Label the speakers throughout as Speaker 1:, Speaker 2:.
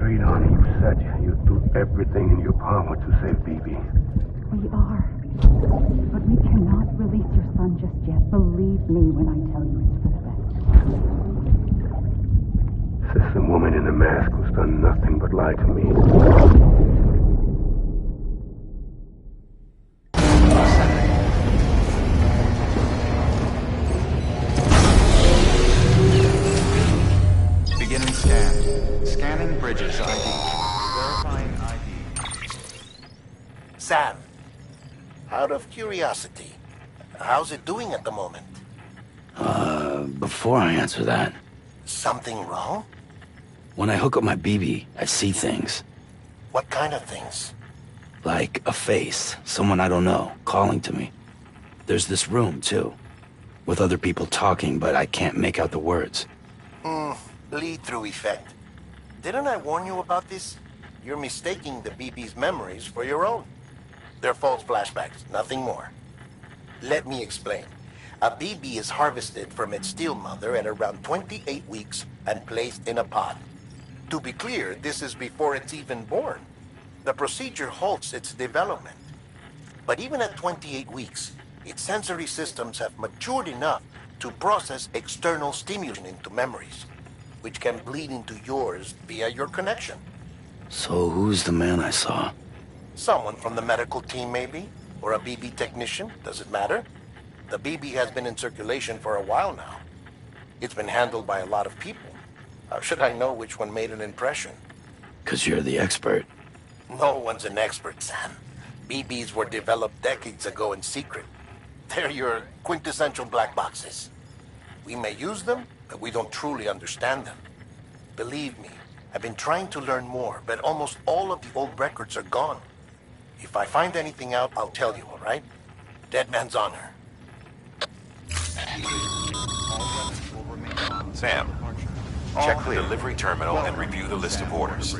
Speaker 1: carried on. You said you'd do everything in your power to save Bibi.
Speaker 2: We are. But we cannot release your son just yet. Believe me when I tell you it's for the best.
Speaker 1: This is a woman in a mask who's done nothing but lie to me.
Speaker 3: Beginning scan. Scanning bridges ID. Verifying ID.
Speaker 4: Sam, out of curiosity, how's it doing at the moment?
Speaker 5: Before I answer that,
Speaker 4: Something wrong?
Speaker 5: when I hook up my BB, I see things.
Speaker 4: What kind of things?
Speaker 5: Like a face, someone I don't know, calling to me. There's this room, too, with other people talking, but I can't make out the words.
Speaker 4: Bleed-through effect. Didn't I warn you about this? You're mistaking the BB's memories for your own. They're false flashbacks, nothing more. Let me explain. A BB is harvested from its steel mother at around 28 weeks and placed in a pod. To be clear, this is before it's even born. The procedure halts its development. But even at 28 weeks, its sensory systems have matured enough to process external stimuli into memories, which can bleed into yours via your connection.
Speaker 5: So who's the man I saw?
Speaker 4: Someone from the medical team, maybe? Or a BB technician? Does it matter? The BB has been in circulation for a while now. It's been handled by a lot of people. How should I know which one made an impression?
Speaker 5: 'Cause you're the expert.
Speaker 4: No one's an expert, Sam. BBs were developed decades ago in secret. They're your quintessential black boxes. We may use them, but we don't truly understand them. Believe me, I've been trying to learn more, but almost all of the old records are gone. If I find anything out, I'll tell you, all right? Dead man's honor.
Speaker 6: Sam, check the delivery terminal and review the list of orders.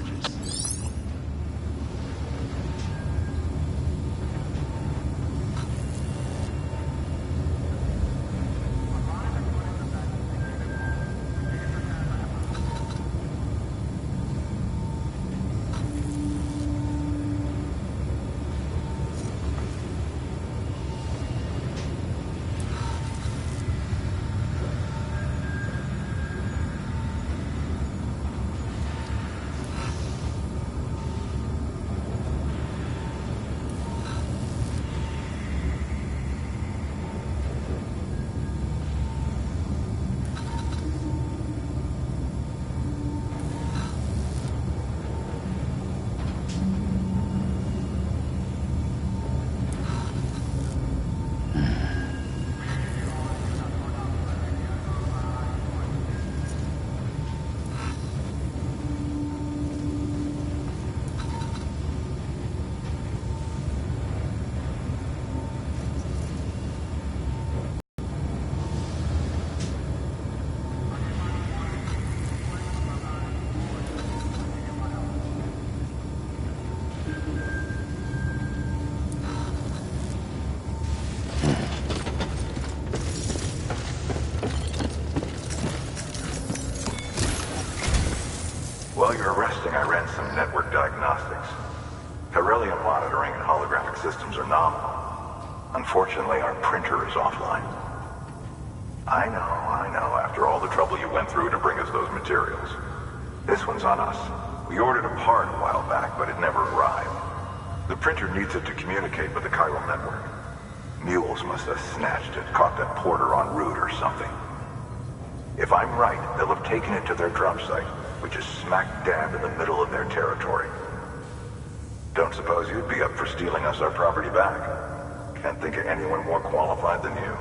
Speaker 7: While you're resting, I ran some network diagnostics. Beryllium monitoring and holographic systems are nominal. Unfortunately, our printer is offline. I know, after all the trouble you went through to bring us those materials. This one's on us. We ordered a part a while back, but it never arrived. The printer needs it to communicate with the chiral network. Mules must have snatched it, caught that porter en route or something. If I'm right, they'll have taken it to their drop site, which is smack dab in the middle of their territory. Don't suppose you'd be up for stealing us our property back? Can't think of anyone more qualified than you.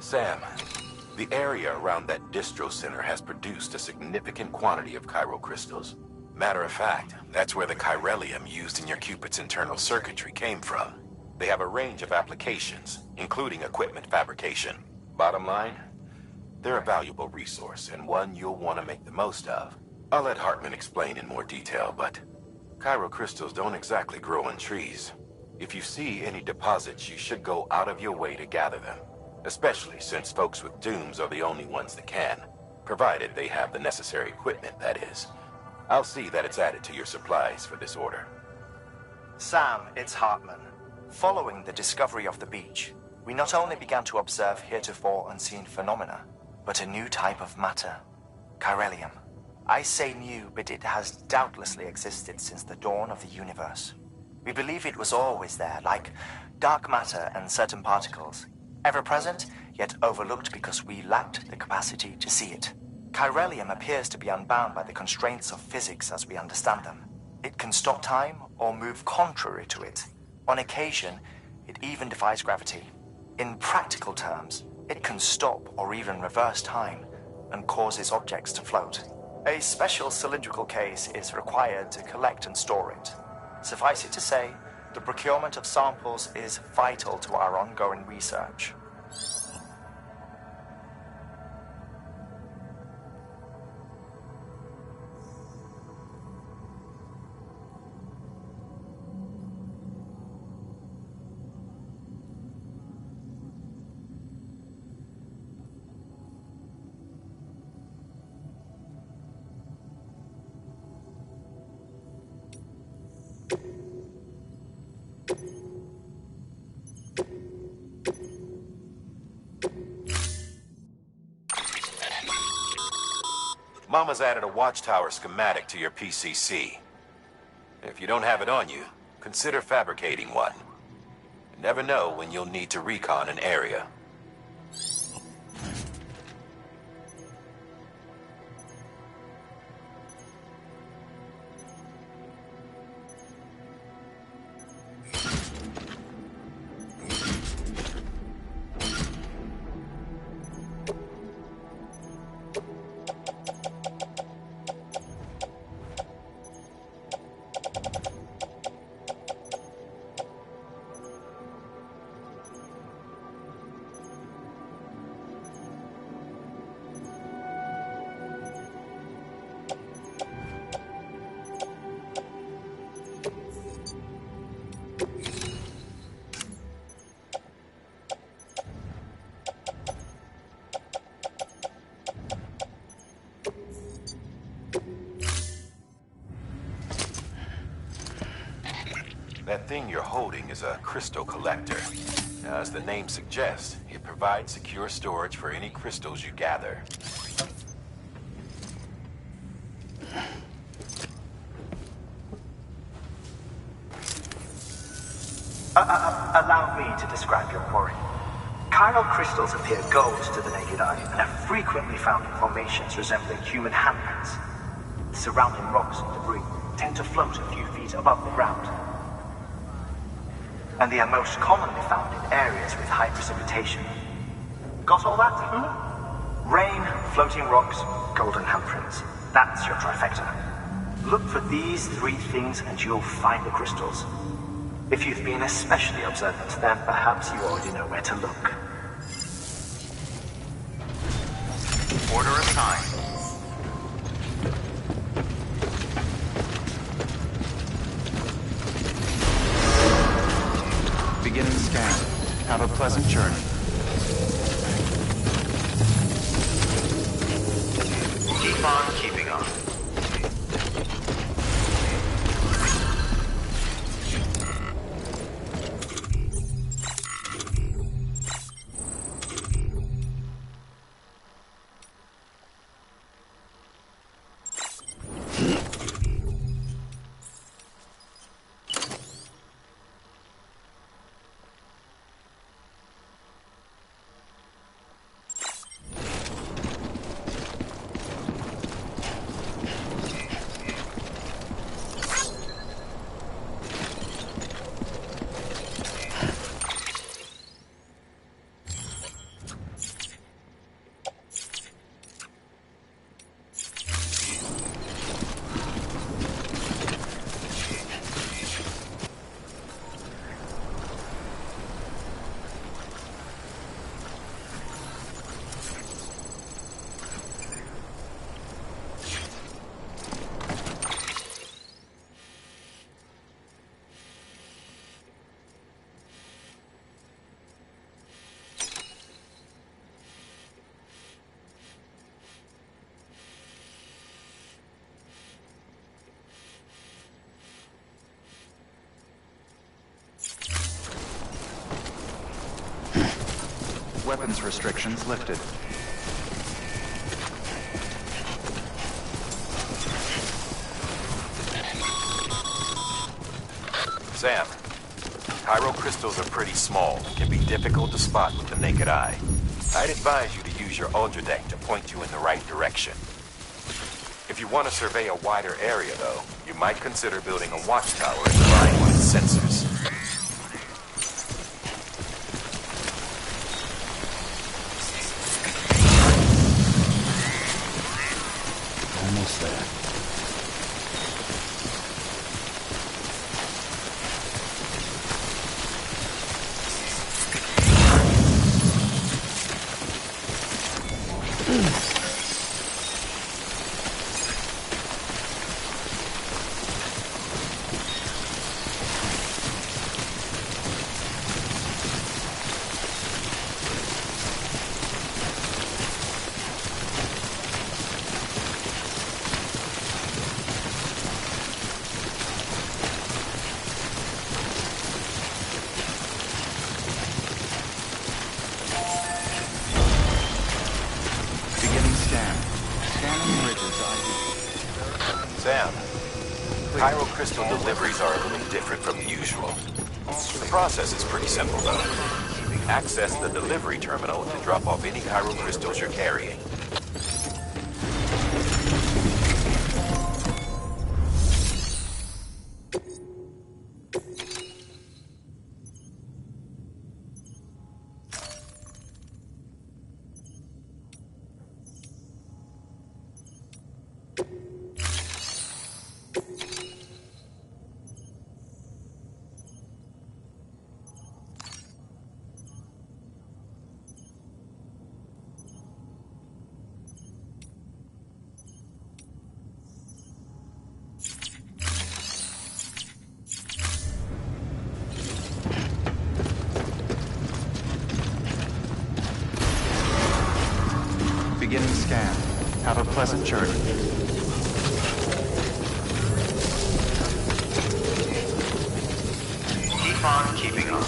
Speaker 6: Sam, the area around that distro center has produced a significant quantity of chiral crystals. Matter of fact, that's where the chiralium used in your Cupid's internal circuitry came from. They have a range of applications, including equipment fabrication. Bottom line, they're a valuable resource and one you'll want to make the most of. I'll let Hartman explain in more detail, but chiral crystals don't exactly grow on trees. If you see any deposits, you should go out of your way to gather them, especially since folks with dooms are the only ones that can, provided they have the necessary equipment, that is. I'll see that it's added to your supplies for this order.
Speaker 8: Sam, it's Hartman. Following the discovery of the beach, we not only began to observe heretofore unseen phenomena, but a new type of matter, chiralium. I say new, but it has doubtlessly existed since the dawn of the universe. We believe it was always there, like dark matter and certain particles, ever present, yet overlooked because we lacked the capacity to see it. Chiralium appears to be unbound by the constraints of physics as we understand them. It can stop time or move contrary to it. On occasion, it even defies gravity. In practical terms, it can stop or even reverse time and causes objects to float. A special cylindrical case is required to collect and store it. Suffice it to say, the procurement of samples is vital to our ongoing research.
Speaker 6: Mama's added a watchtower schematic to your PCC. If you don't have it on you, consider fabricating one. You never know when you'll need to recon an area. That thing you're holding is a crystal collector. Now, as the name suggests, it provides secure storage for any crystals you gather.
Speaker 8: Allow me to describe your quarry. Chiral crystals appear gold to the naked eye and are frequently found in formations resembling human handprints. The surrounding rocks and debris tend to float a few feet above the ground. And they are most commonly found in areas with high precipitation. Got all that? Rain, floating rocks, golden handprints. That's your trifecta. Look for these three things and you'll find the crystals. If you've been especially observant, then perhaps you already know where to look.
Speaker 3: Order assigned. Beginning scan. Have a pleasant journey.
Speaker 8: Keep on keeping on.
Speaker 3: weapons restrictions lifted.
Speaker 6: Sam, Cairo crystals are pretty small and can be difficult to spot with the naked eye. I'd advise you to use your Ultra deck to point you in the right direction. If you want to survey a wider area, though, you might consider building a watchtower and relying on its sensors.
Speaker 5: Almost there.
Speaker 6: Sam, Cairo crystal deliveries are a little different from usual. The process is pretty simple, though. Access the delivery terminal to drop off any Cairo crystals you're carrying.
Speaker 3: Beginning scan. Have a pleasant journey.
Speaker 8: Keep on keeping on.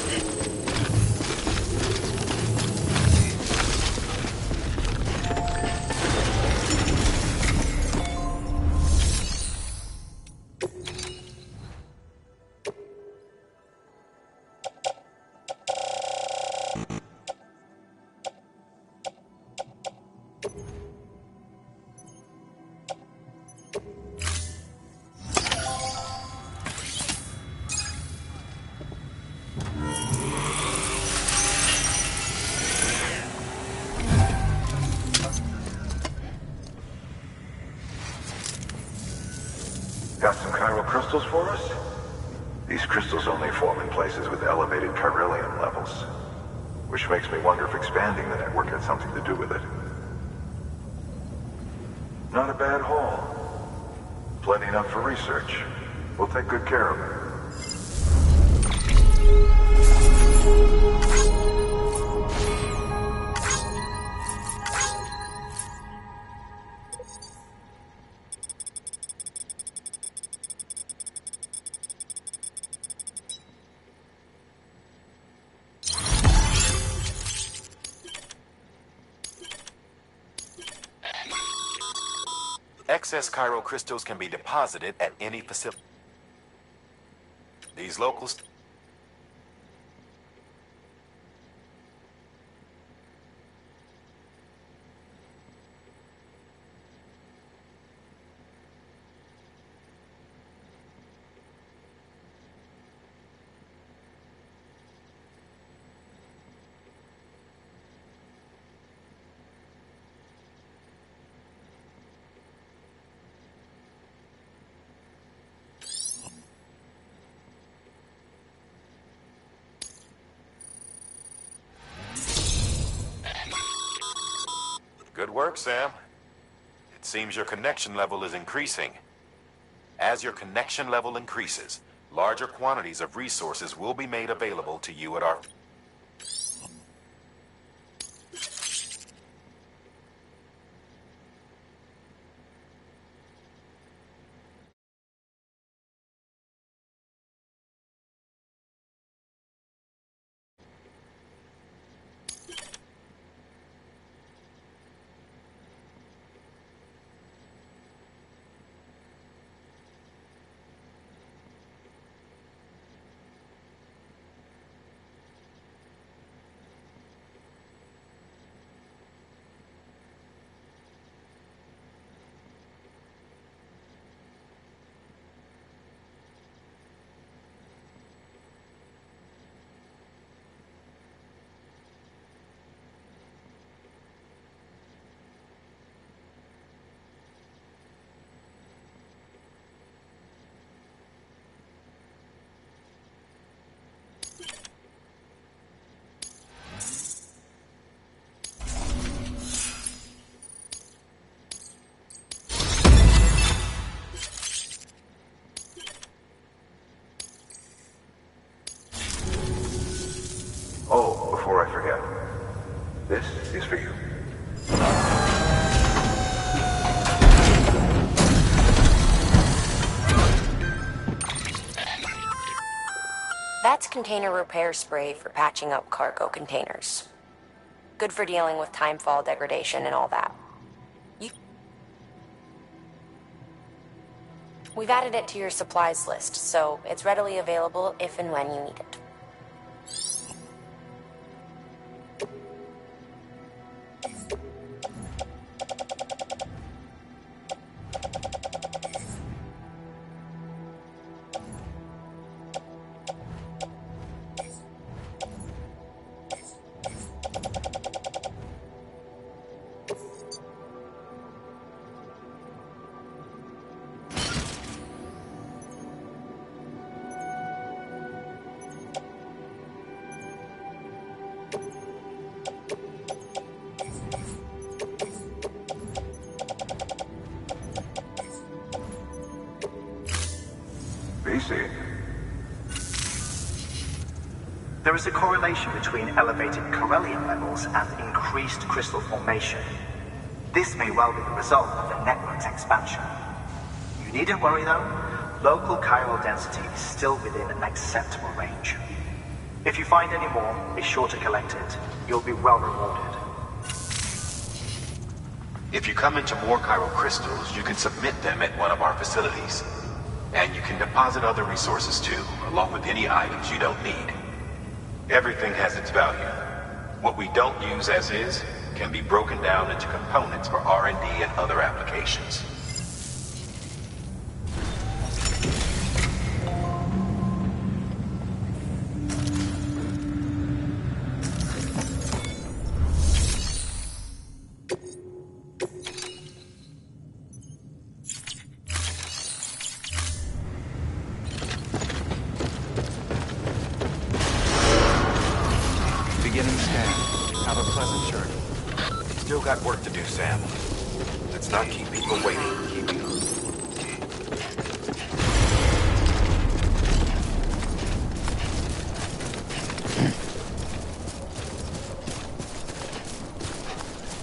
Speaker 7: Got some chiral crystals for us? These crystals only form in places with elevated chiralium levels, which makes me wonder if expanding the network had something to do with it. Not a bad haul. Plenty enough for research. We'll take good care of it.
Speaker 6: Excess Cairo crystals can be deposited at any facility. These locals... Good work, Sam. It seems your connection level is increasing. As your connection level increases, larger quantities of resources will be made available to you at our...
Speaker 9: That's container repair spray for patching up cargo containers. Good for dealing with timefall degradation and all that. We've added it to your supplies list, so it's readily available if and when you need it.
Speaker 7: BC.
Speaker 10: There is a correlation between elevated Corellium levels and increased crystal formation. This may well be the result of the network's expansion. You needn't worry though, local chiral density is still within an acceptable range. If you find any more, be sure to collect it. You'll be well rewarded.
Speaker 6: If you come into more chiral crystals, you can submit them at one of our facilities. And you can deposit other resources too, along with any items you don't need. Everything has its value. What we don't use as is can be broken down into components for R&D and other applications.
Speaker 3: Beginning scan. Have a pleasant journey.
Speaker 6: Still got work to do, Sam. Let's not keep people waiting. Keeping on.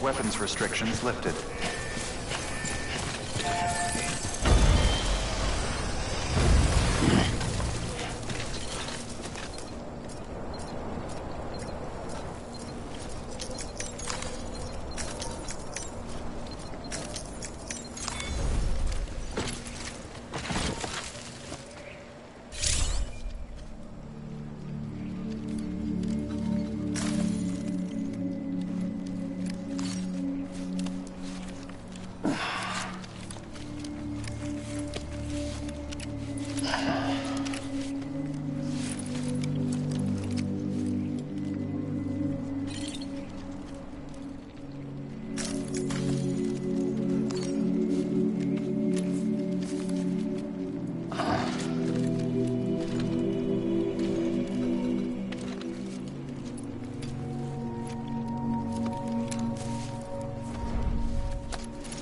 Speaker 3: Weapons restrictions lifted.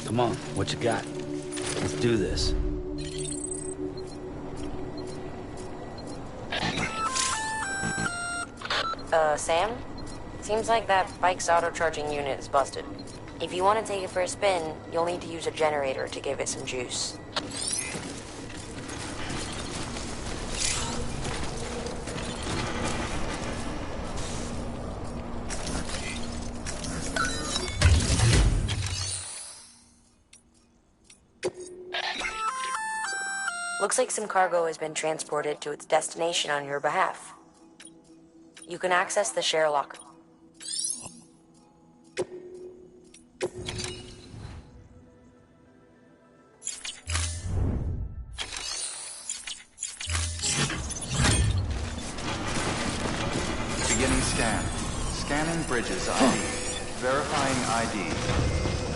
Speaker 5: Come on, what you got? Let's do this.
Speaker 9: Sam? Seems like that bike's auto-charging unit is busted. If you want to take it for a spin, you'll need to use a generator to give it some juice. Looks like some cargo has been transported to its destination on your behalf. You can access the share locker.
Speaker 3: Beginning scan. Scanning bridges ID. Verifying ID.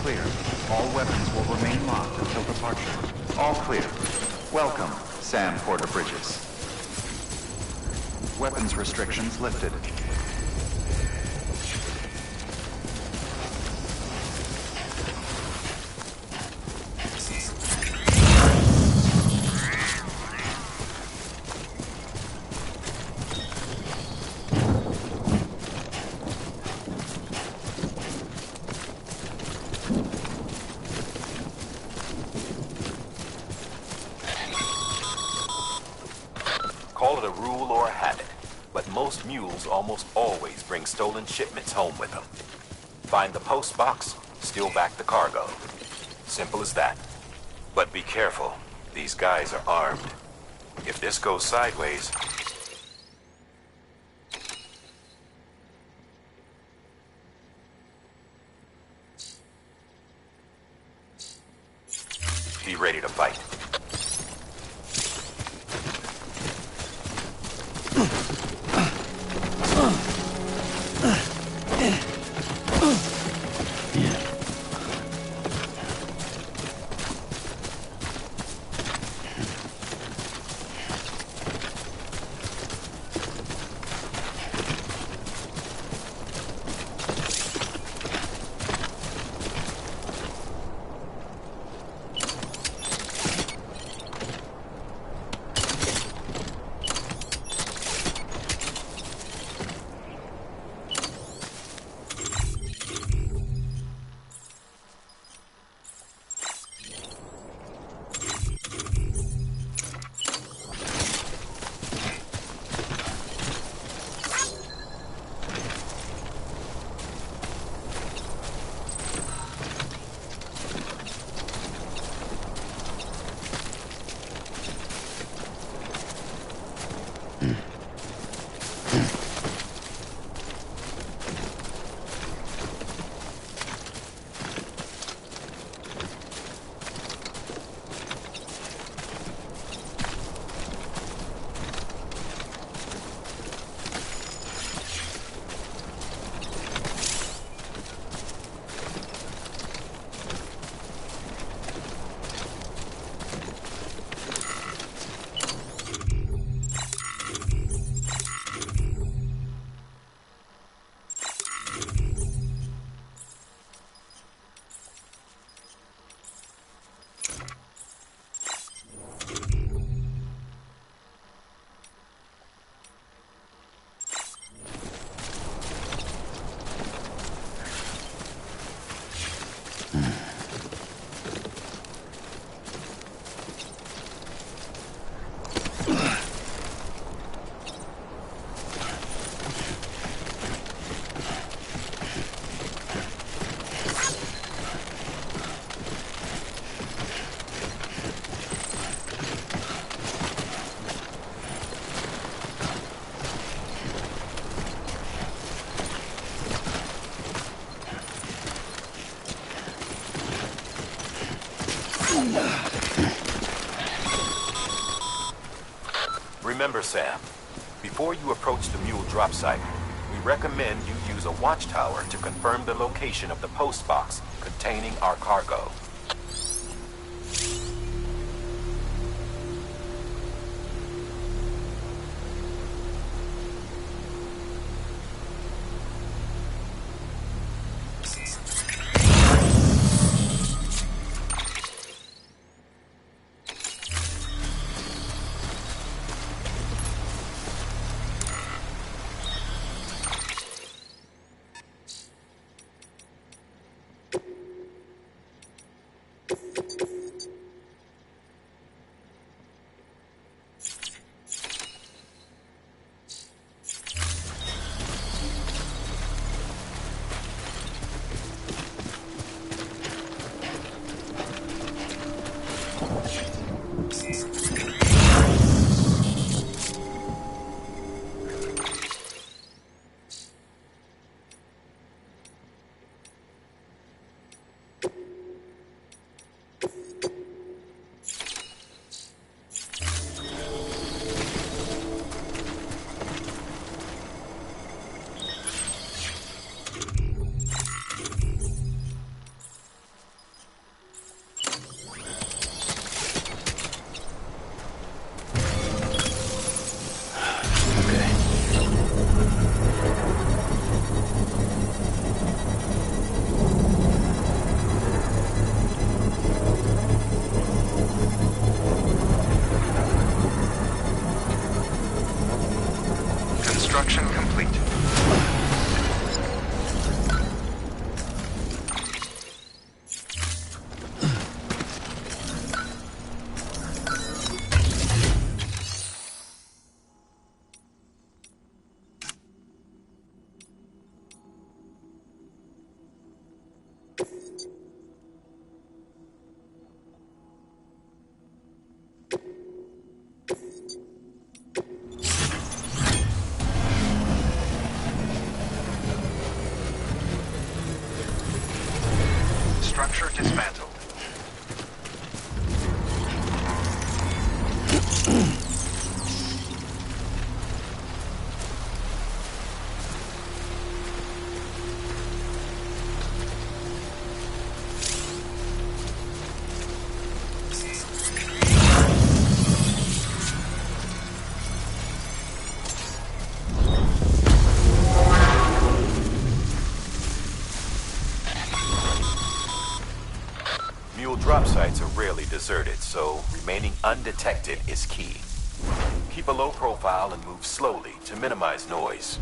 Speaker 3: Clear. All weapons will remain locked until departure. All clear. Welcome, Sam Porter Bridges. Weapons restrictions lifted.
Speaker 6: Call it a rule or a habit, but most mules almost always bring stolen shipments home with them. Find the post box, steal back the cargo. Simple as that. But be careful. These guys are armed. If this goes sideways... Be ready to fight. Remember, Sam, before you approach the mule drop site, we recommend you use a watchtower to confirm the location of the post box containing our cargo.
Speaker 3: Construction complete.
Speaker 6: dismantled. Drop sites are rarely deserted, so remaining undetected is key. Keep a low profile and move slowly to minimize noise.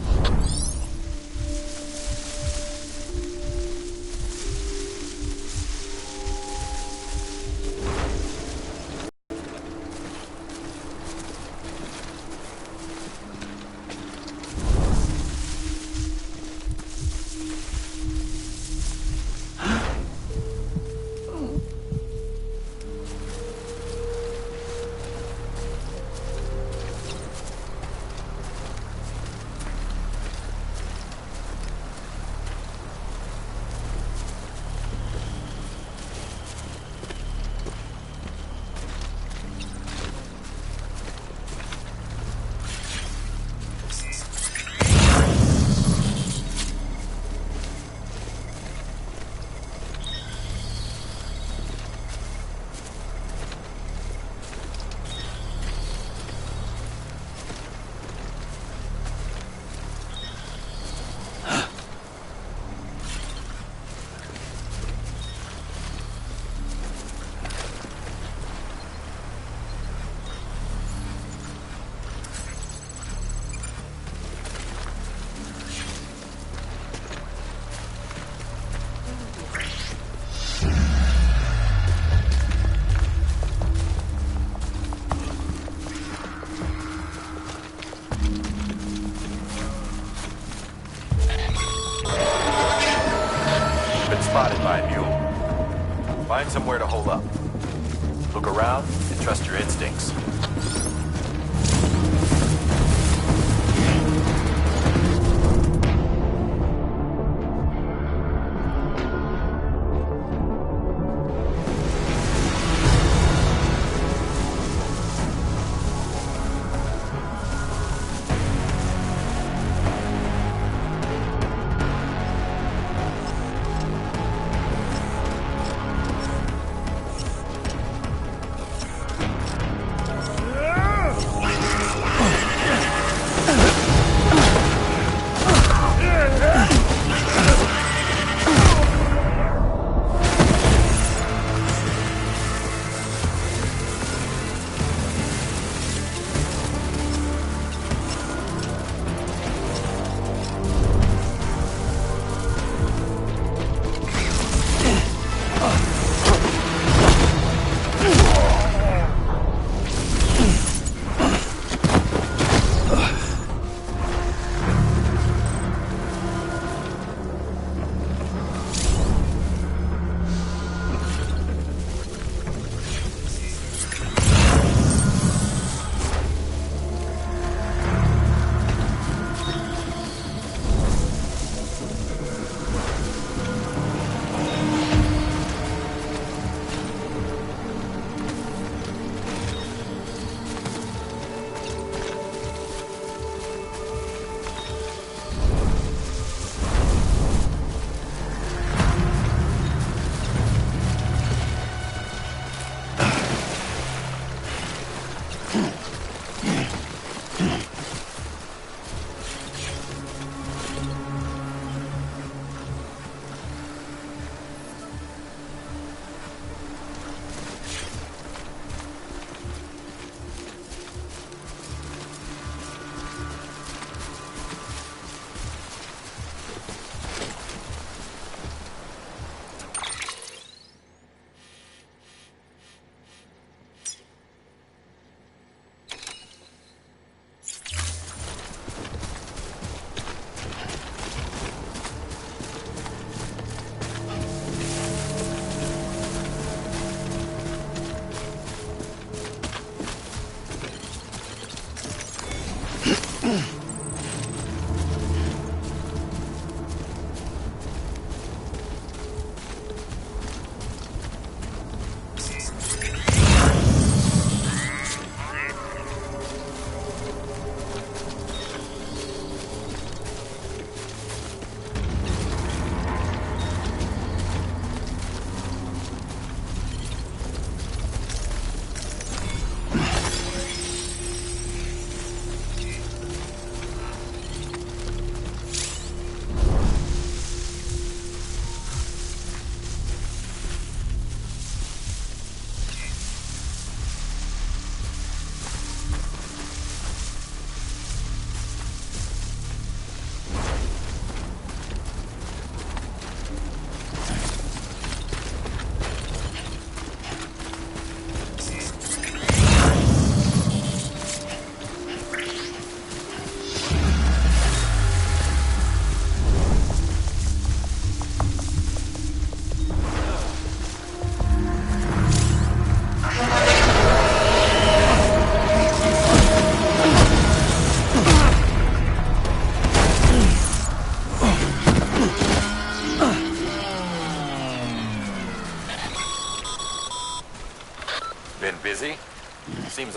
Speaker 6: Spotted by a mule. Find somewhere to hole up. Look around and trust your instincts.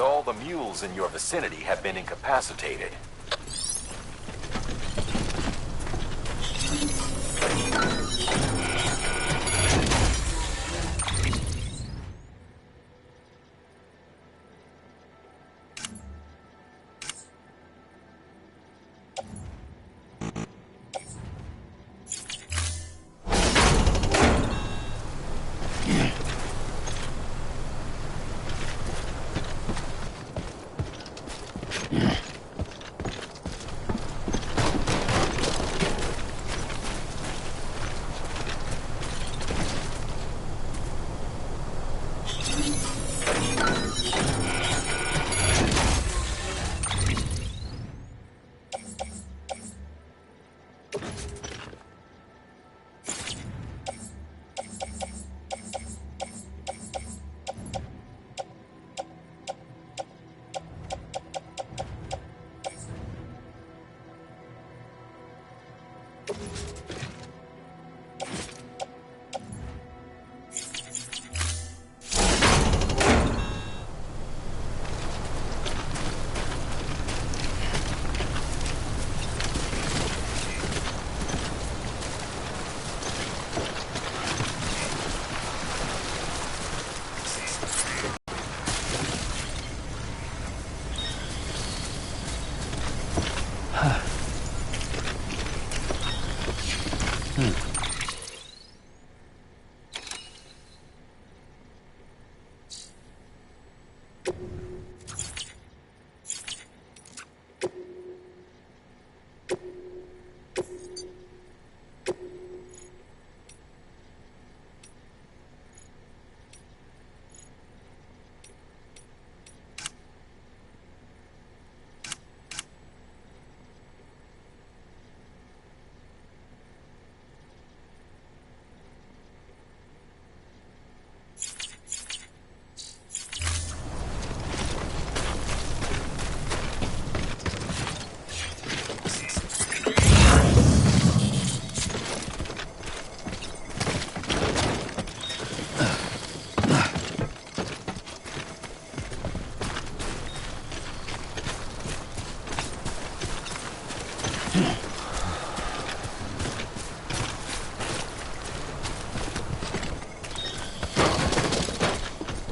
Speaker 6: all the mules in your vicinity have been incapacitated.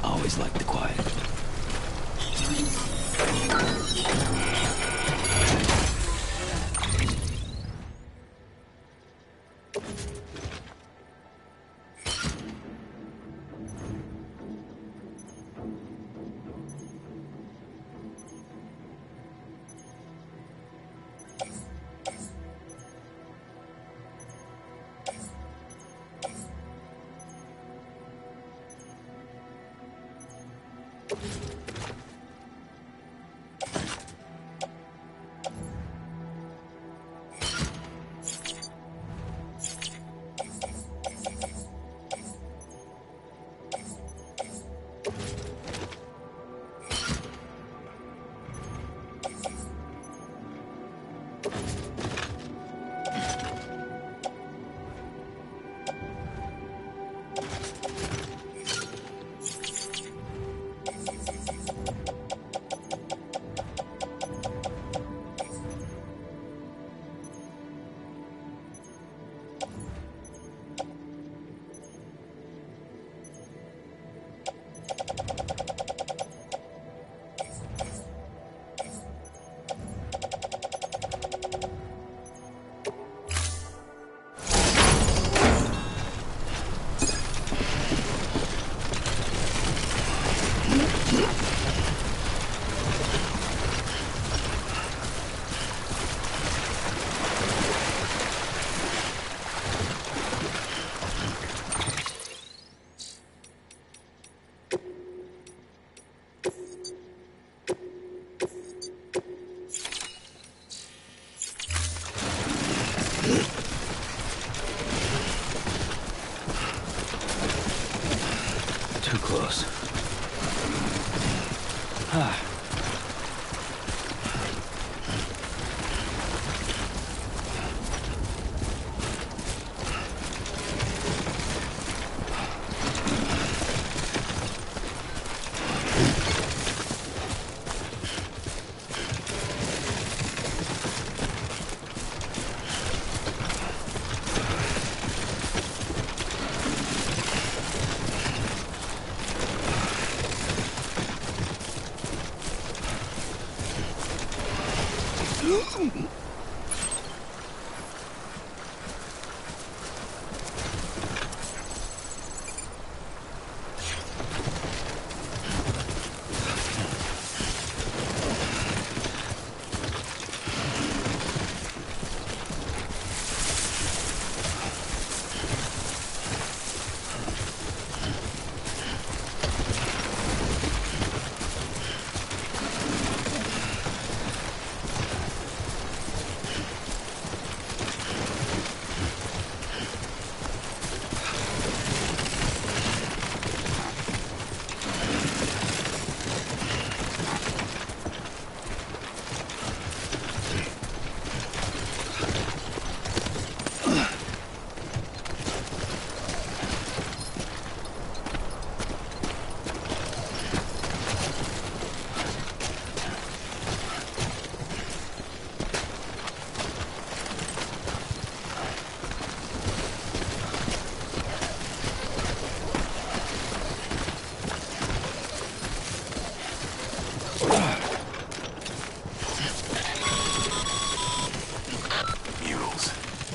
Speaker 5: Always like the quiet.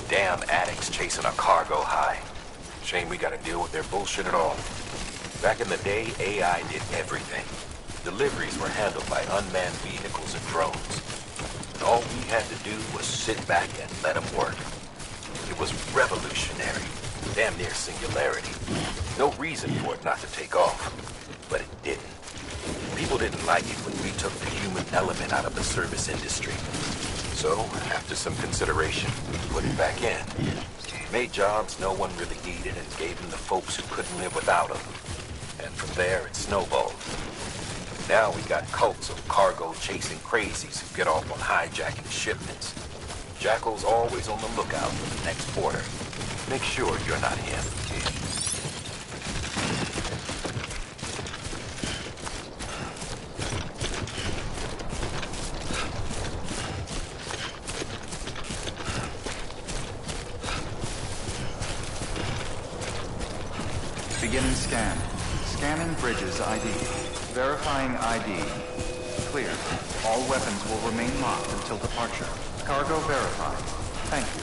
Speaker 6: Damn addicts chasing a cargo high. Shame we gotta deal with their bullshit at all. Back in the day, AI did everything. Deliveries were handled by unmanned vehicles and drones. All we had to do was sit back and let them work. It was revolutionary, damn near singularity. No reason for it not to take off, but it didn't. People didn't like it when we took the human element out of the service industry. So, after some consideration, we put it back in. Made jobs no one really needed and gave them to folks who couldn't live without them. And from there, it snowballed. Now we got cults of cargo-chasing crazies who get off on hijacking shipments. Jackal's always on the lookout for the next order. Make sure you're not him.
Speaker 3: Beginning scan. Scanning bridges ID. Verifying ID. Clear. All weapons will remain locked until departure. Cargo verified. Thank you.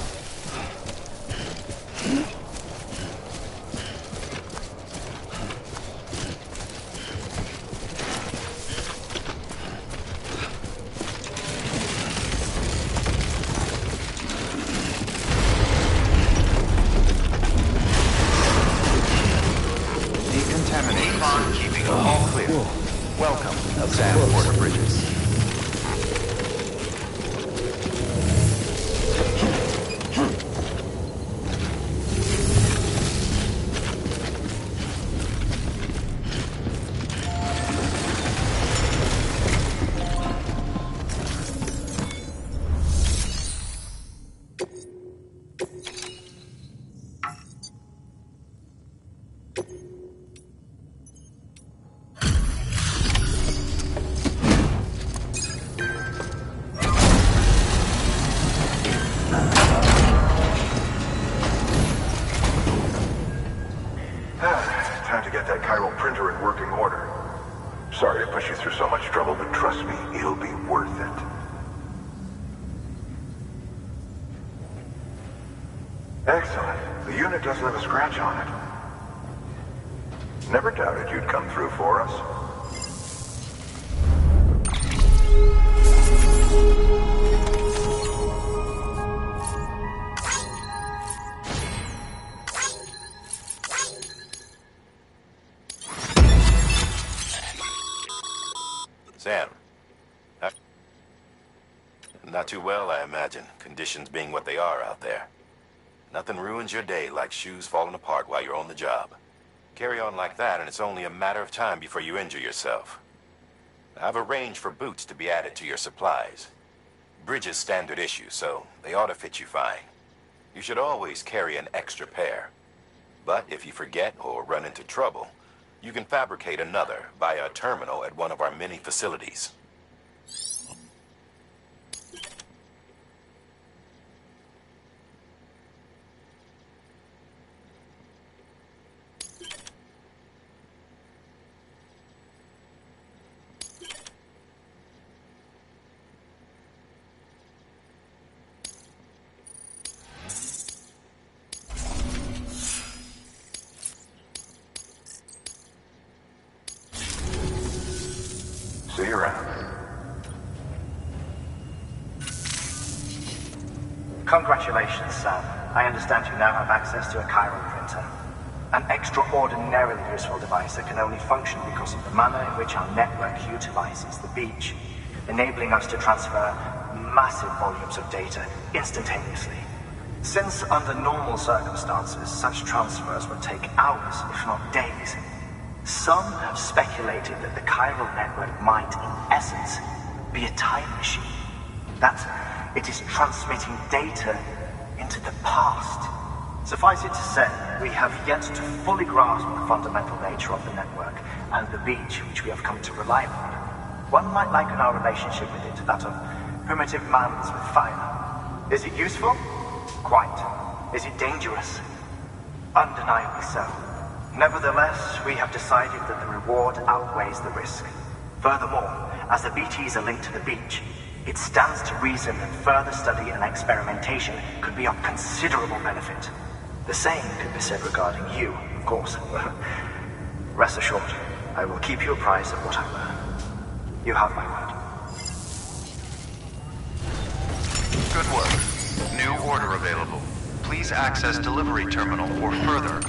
Speaker 3: All clear. Welcome, Sam Porter Bridges.
Speaker 7: Time to get that chiral printer in working order. Sorry to push you through so much trouble, but trust me, it'll be worth it. Excellent. The unit doesn't have a scratch on it. Never doubted you'd come through for us.
Speaker 6: Sam. Not too well, I imagine, conditions being what they are out there. Nothing ruins your day like shoes falling apart while you're on the job. Carry on like that, and it's only a matter of time before you injure yourself. I've arranged for boots to be added to your supplies. Bridges standard issue, so they ought to fit you fine. You should always carry an extra pair. But if you forget or run into trouble, you can fabricate another via a terminal at one of our many facilities.
Speaker 10: Congratulations, Sam. I understand you now have access to a chiral printer. An extraordinarily useful device that can only function because of the manner in which our network utilizes the beach, enabling us to transfer massive volumes of data instantaneously. Since under normal circumstances, such transfers would take hours, if not days, some have speculated that the chiral network might, in essence, be a time machine. That it is transmitting data into the past. Suffice it to say, we have yet to fully grasp the fundamental nature of the network and the beach which we have come to rely upon. One might liken our relationship with it to that of primitive mans with fire. Is it useful? Quite. Is it dangerous? Undeniably so. Nevertheless, we have decided that the reward outweighs the risk. Furthermore, as the BTs are linked to the beach, it stands to reason that further study and experimentation could be of considerable benefit. The same could be said regarding you, of course. Rest assured, I will keep you apprised of what I learn. You have my word.
Speaker 3: Good work. New order available. Please access delivery terminal for further